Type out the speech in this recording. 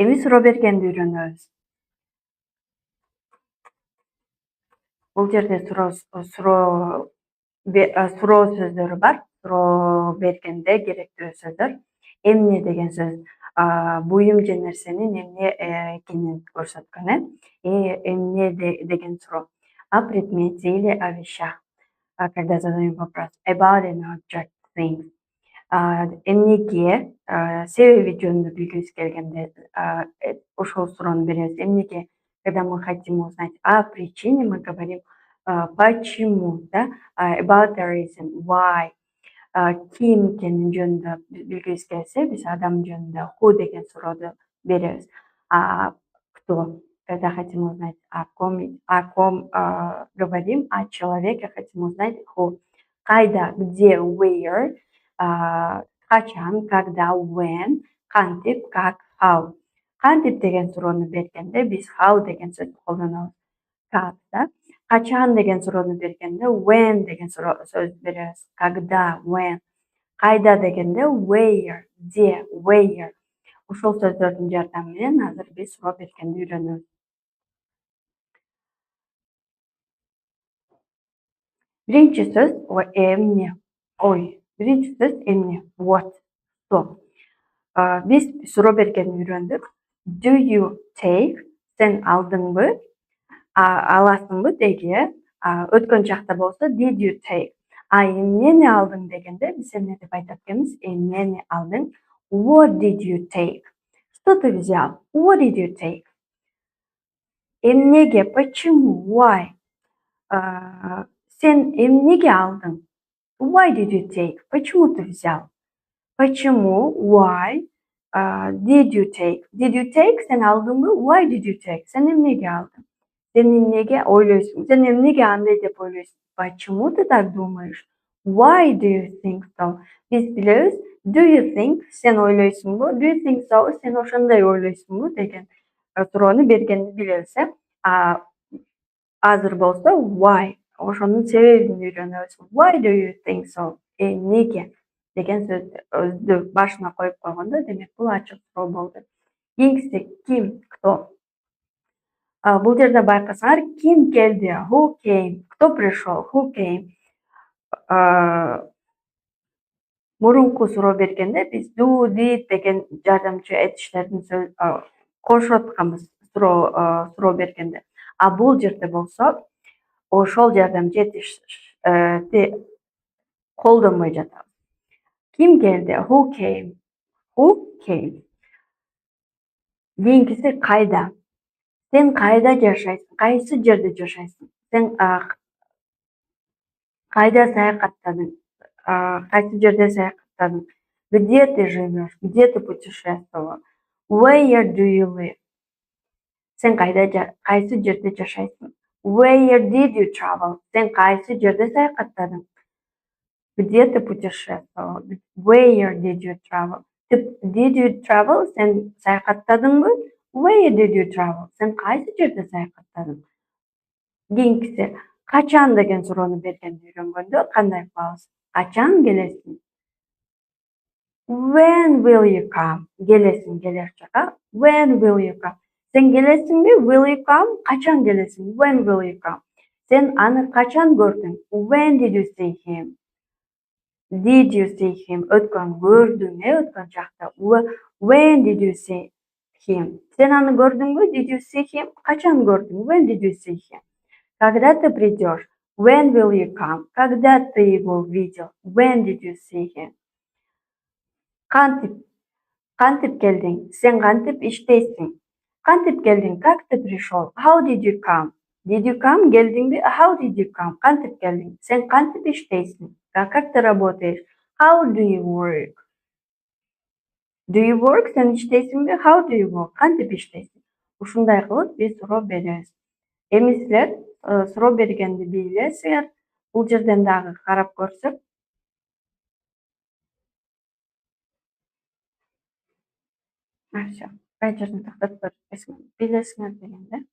Эми суроо бергенди үйрөнөбүз. Бул жерде суроо сөздөрү бар. Суроо бергенде керектүү сөздөр. Эмне деген сөз буюм же нерсенин эмне экенин көрсөткөн, эмне деген суроо. О предмете или о вещах. Когда задаем вопрос about an object, thing. Эмнеге себеби жөнүндө билгибиз келгенде ошол суроону беребиз. Эмнеге, когда мы хотим узнать о причине, мы говорим почему, да, about the reason, why. Ким экенин жөнүндө билгибиз келсе, биз адам жөнүндө who деген суроону беребиз. Кто? Когда хотим узнать о ком говорим, о человеке хотим узнать who. Кайда, где, where, качан, когда, when, кантип, как, how. Кантип деген суроону бергенде биз how деген сөздү колдонобуз. Как, да? Качан деген суроону бергенде when деген сөздү беребиз. Когда, when. Кайда дегенде where, где, where. Ушул сөздөрдүн жардамы менен азыр биз суроо бергенди үйрөнөбүз. Биринчи сөз эмне, биринчи сөз эмне, what, что. Биз суроо бергенди үйрөндүк. Do you take? Сен алдыңбы? Аласыңбы деги. Өткөн чакта болсо did you take? Эмнени алдың дегенде биз эмне деп айтат экенбиз? Эмнени алдың? What did you take? Что ты взял? What did you take? Эмнеге, почему, why? Сен эмнеге алдың? Why did you take? Почему ты взял? Почему, why, did you take? Did you take? Сен алдыңбы? Why did you take? Сен эмнеге алдың? Сен эмнеге ойлойсуң? Сен эмнеге андай деп ойлойсуң? Почему ты так думаешь? Why do you think so? Биз билебиз. Do you think? Сен ойлойсуңбу? Do you think so? Сен ошондой ойлойсуңбу деген суроону бергенди билебиз. Азыр болсо why, ошонун себебин үйрөнөбүз. Why do you think so? Эмнеге деген сөздү башына коюп койгондо, демек бул ачык суроо болду. Кийинкиси ким, кто. Бул жерде байкасаңар, ким келди? Who came? Кто пришел? Who came? Мурунку суроо бергенде биз do, did деген жардамчы этиштердин кошуп атканбыз суроо бергенде. Бул жерде болсо ошол жардамчы этишти колдонбой жатабыз. Ким келди? Who came? Who came? Кийинкиси кайда. Сен кайда жашайсың? Кайсы жерде жашайсың? Сен кайда саякаттадың? Кайсы жерде саякаттадың? Где ты живешь? Где ты путешествовал? Where do you live? Сен кайсы жерде жашайсың? Where did you travel? Сен кайсы жерде саякаттадың? Где ты путешествовал? Where did you travel? Did you travel? Сен саякаттадыңбы? Where did you travel? Сен кайсы жерде саякаттадың? Кийинкиси качан деген суроону бергенди үйрөнгөндө кандай кылабыз? Качан келесиң? When will you come? Келесиң, келер жака. When will you come? Сен келесиңби? Will you come? Качан келесиң? When will you come? Сен аны качан көрдүң? When did you see him? Did you see him? Өткөн көрдүң, өткөн чакта. When did you see him? Сен аны көрдүңбү? Did you see him? Качан көрдүң? When did you see him? Когда ты придешь? When will you come? Когда ты его видел? When did you see him? Кантип келдиң? Сен кантип иштейсиң? Кантип келдиң? Как ты пришел? How did you come? Did you come? Келдиңби? How did you come? Кантип келдиң? Сен кантип иштейсиң? Как ты работаешь? How do you work? Do you work? Сен иштейсиңби? How do you work? Кантип иштейсиң? Ушундай кылып биз суроо беребиз. Эми силер суроо бергенди билесиңер. Бул жерден дагы карап көрсөк. Всё. Кай жерден токтоп көрсөк билесиңер дегенде.